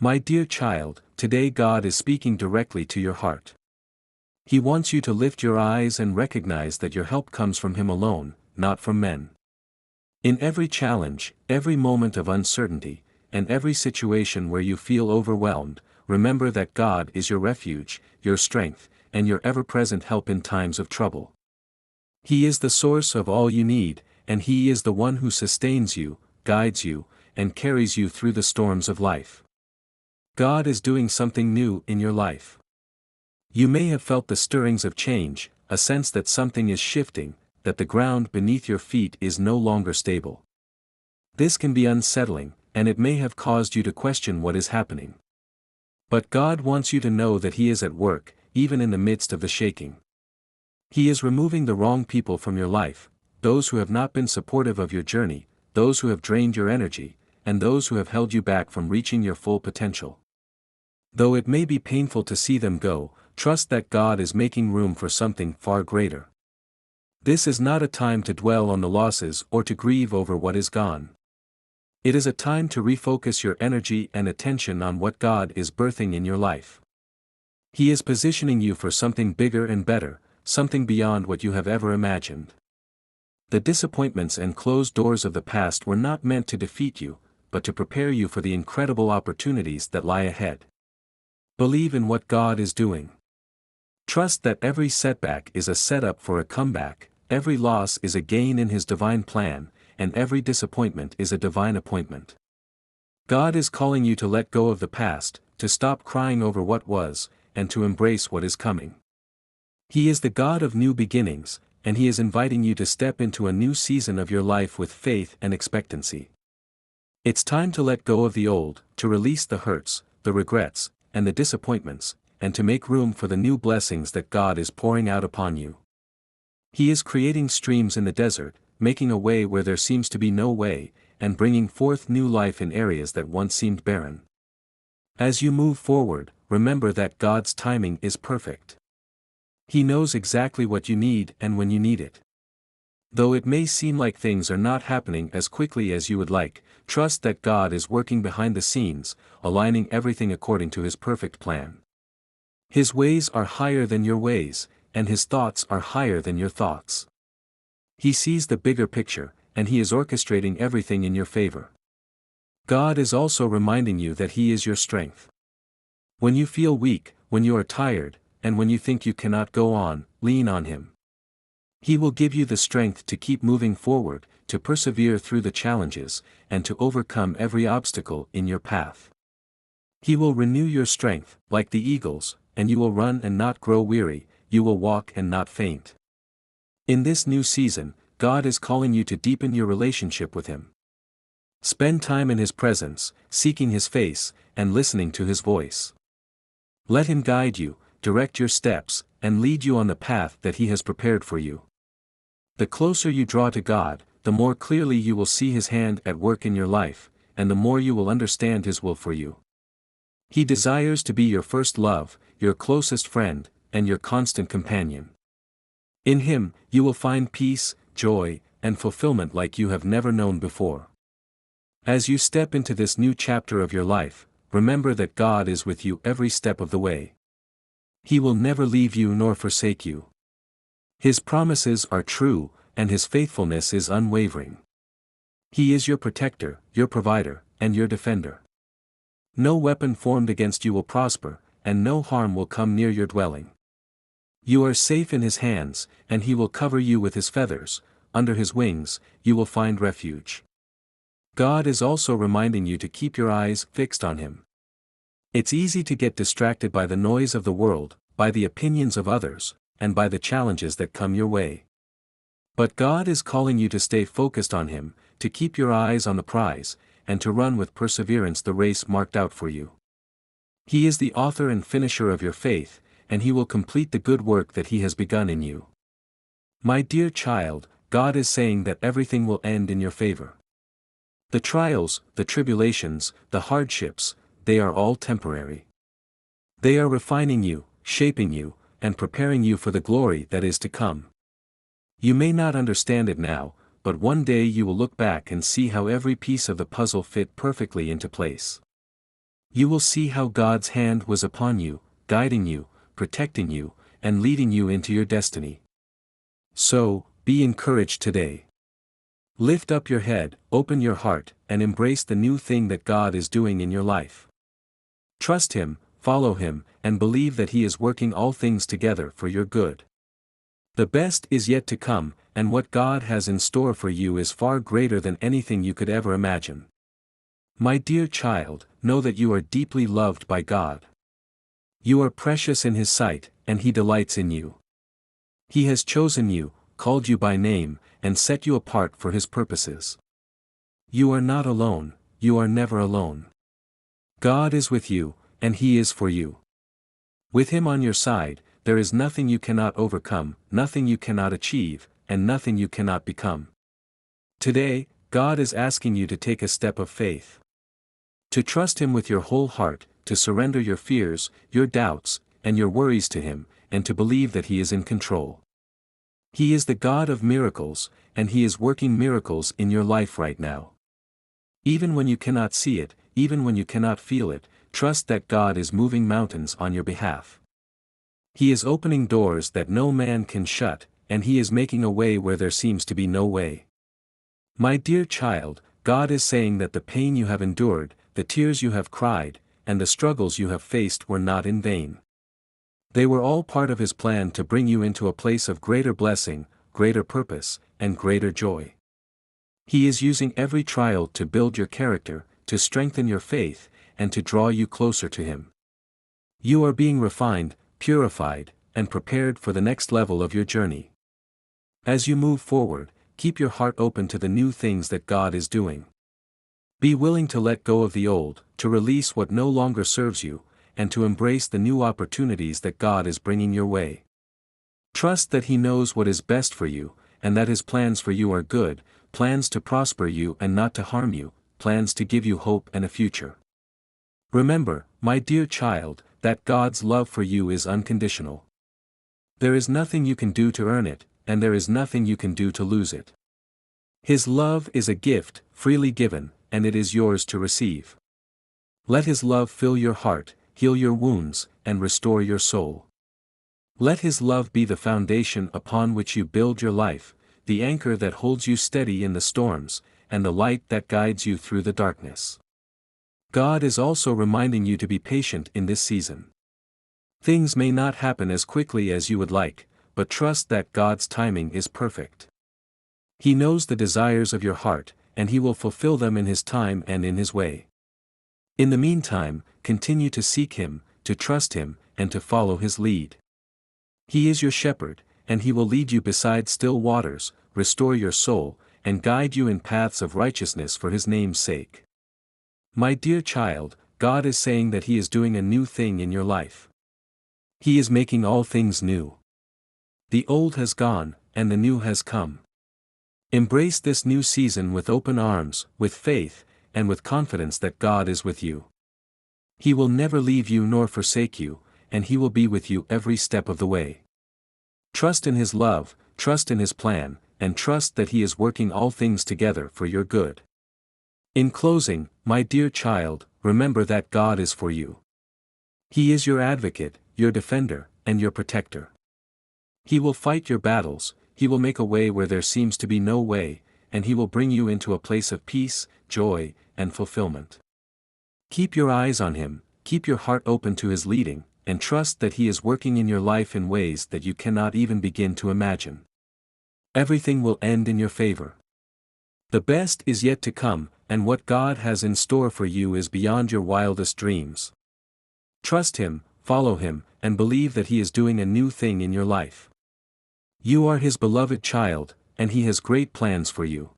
My dear child, today God is speaking directly to your heart. He wants you to lift your eyes and recognize that your help comes from Him alone, not from men. In every challenge, every moment of uncertainty, and every situation where you feel overwhelmed, remember that God is your refuge, your strength, and your ever-present help in times of trouble. He is the source of all you need, and He is the one who sustains you, guides you, and carries you through the storms of life. God is doing something new in your life. You may have felt the stirrings of change, a sense that something is shifting, that the ground beneath your feet is no longer stable. This can be unsettling, and it may have caused you to question what is happening. But God wants you to know that He is at work, even in the midst of the shaking. He is removing the wrong people from your life, those who have not been supportive of your journey, those who have drained your energy, and those who have held you back from reaching your full potential. Though it may be painful to see them go, trust that God is making room for something far greater. This is not a time to dwell on the losses or to grieve over what is gone. It is a time to refocus your energy and attention on what God is birthing in your life. He is positioning you for something bigger and better, something beyond what you have ever imagined. The disappointments and closed doors of the past were not meant to defeat you, but to prepare you for the incredible opportunities that lie ahead. Believe in what God is doing. Trust that every setback is a setup for a comeback, every loss is a gain in His divine plan, and every disappointment is a divine appointment. God is calling you to let go of the past, to stop crying over what was, and to embrace what is coming. He is the God of new beginnings, and He is inviting you to step into a new season of your life with faith and expectancy. It's time to let go of the old, to release the hurts, the regrets, and the disappointments, and to make room for the new blessings that God is pouring out upon you. He is creating streams in the desert, making a way where there seems to be no way, and bringing forth new life in areas that once seemed barren. As you move forward, remember that God's timing is perfect. He knows exactly what you need and when you need it. Though it may seem like things are not happening as quickly as you would like, trust that God is working behind the scenes, aligning everything according to His perfect plan. His ways are higher than your ways, and His thoughts are higher than your thoughts. He sees the bigger picture, and He is orchestrating everything in your favor. God is also reminding you that He is your strength. When you feel weak, when you are tired, and when you think you cannot go on, lean on Him. He will give you the strength to keep moving forward, to persevere through the challenges, and to overcome every obstacle in your path. He will renew your strength, like the eagles, and you will run and not grow weary, you will walk and not faint. In this new season, God is calling you to deepen your relationship with Him. Spend time in His presence, seeking His face, and listening to His voice. Let Him guide you, direct your steps, and lead you on the path that He has prepared for you. The closer you draw to God, the more clearly you will see His hand at work in your life, and the more you will understand His will for you. He desires to be your first love, your closest friend, and your constant companion. In Him, you will find peace, joy, and fulfillment like you have never known before. As you step into this new chapter of your life, remember that God is with you every step of the way. He will never leave you nor forsake you. His promises are true, and His faithfulness is unwavering. He is your protector, your provider, and your defender. No weapon formed against you will prosper, and no harm will come near your dwelling. You are safe in His hands, and He will cover you with His feathers, under His wings, you will find refuge. God is also reminding you to keep your eyes fixed on Him. It's easy to get distracted by the noise of the world, by the opinions of others, and by the challenges that come your way. But God is calling you to stay focused on Him, to keep your eyes on the prize, and to run with perseverance the race marked out for you. He is the author and finisher of your faith, and He will complete the good work that He has begun in you. My dear child, God is saying that everything will end in your favor. The trials, the tribulations, the hardships, they are all temporary. They are refining you, shaping you, and preparing you for the glory that is to come. You may not understand it now, but one day you will look back and see how every piece of the puzzle fit perfectly into place. You will see how God's hand was upon you, guiding you, protecting you, and leading you into your destiny. So, be encouraged today. Lift up your head, open your heart, and embrace the new thing that God is doing in your life. Trust Him, follow Him, and believe that He is working all things together for your good. The best is yet to come, and what God has in store for you is far greater than anything you could ever imagine. My dear child, know that you are deeply loved by God. You are precious in His sight, and He delights in you. He has chosen you, called you by name, and set you apart for His purposes. You are not alone, you are never alone. God is with you, and He is for you. With Him on your side, there is nothing you cannot overcome, nothing you cannot achieve, and nothing you cannot become. Today, God is asking you to take a step of faith. To trust Him with your whole heart, to surrender your fears, your doubts, and your worries to Him, and to believe that He is in control. He is the God of miracles, and He is working miracles in your life right now. Even when you cannot see it, even when you cannot feel it, trust that God is moving mountains on your behalf. He is opening doors that no man can shut, and He is making a way where there seems to be no way. My dear child, God is saying that the pain you have endured, the tears you have cried, and the struggles you have faced were not in vain. They were all part of His plan to bring you into a place of greater blessing, greater purpose, and greater joy. He is using every trial to build your character, to strengthen your faith, and to draw you closer to Him. You are being refined, purified, and prepared for the next level of your journey. As you move forward, keep your heart open to the new things that God is doing. Be willing to let go of the old, to release what no longer serves you, and to embrace the new opportunities that God is bringing your way. Trust that He knows what is best for you, and that His plans for you are good, plans to prosper you and not to harm you, plans to give you hope and a future. Remember, my dear child, that God's love for you is unconditional. There is nothing you can do to earn it, and there is nothing you can do to lose it. His love is a gift, freely given, and it is yours to receive. Let His love fill your heart, heal your wounds, and restore your soul. Let His love be the foundation upon which you build your life, the anchor that holds you steady in the storms, and the light that guides you through the darkness. God is also reminding you to be patient in this season. Things may not happen as quickly as you would like, but trust that God's timing is perfect. He knows the desires of your heart, and He will fulfill them in His time and in His way. In the meantime, continue to seek Him, to trust Him, and to follow His lead. He is your shepherd, and He will lead you beside still waters, restore your soul, and guide you in paths of righteousness for His name's sake. My dear child, God is saying that He is doing a new thing in your life. He is making all things new. The old has gone, and the new has come. Embrace this new season with open arms, with faith, and with confidence that God is with you. He will never leave you nor forsake you, and He will be with you every step of the way. Trust in His love, trust in His plan, and trust that He is working all things together for your good. In closing, my dear child, remember that God is for you. He is your advocate, your defender, and your protector. He will fight your battles, He will make a way where there seems to be no way, and He will bring you into a place of peace, joy, and fulfillment. Keep your eyes on Him, keep your heart open to His leading, and trust that He is working in your life in ways that you cannot even begin to imagine. Everything will end in your favor. The best is yet to come, and what God has in store for you is beyond your wildest dreams. Trust Him, follow Him, and believe that He is doing a new thing in your life. You are His beloved child, and He has great plans for you.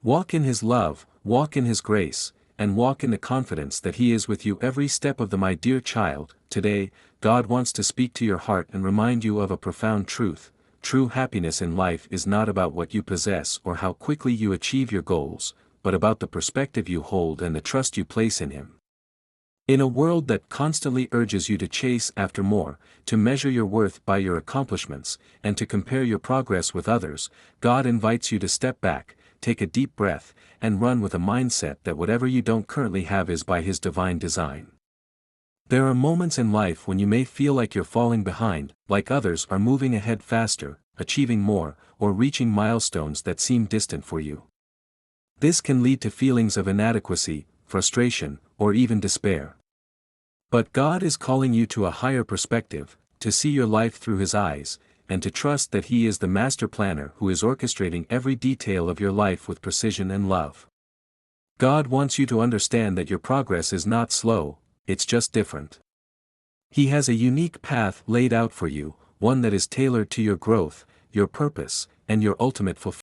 Walk in His love, walk in His grace, and walk in the confidence that He is with you every step of the my dear child. Today, God wants to speak to your heart and remind you of a profound truth. True happiness in life is not about what you possess or how quickly you achieve your goals, but about the perspective you hold and the trust you place in Him. In a world that constantly urges you to chase after more, to measure your worth by your accomplishments, and to compare your progress with others, God invites you to step back, take a deep breath, and run with a mindset that whatever you don't currently have is by His divine design. There are moments in life when you may feel like you're falling behind, like others are moving ahead faster, achieving more, or reaching milestones that seem distant for you. This can lead to feelings of inadequacy, frustration, or even despair. But God is calling you to a higher perspective, to see your life through His eyes, and to trust that He is the master planner who is orchestrating every detail of your life with precision and love. God wants you to understand that your progress is not slow, it's just different. He has a unique path laid out for you, one that is tailored to your growth, your purpose, and your ultimate fulfillment.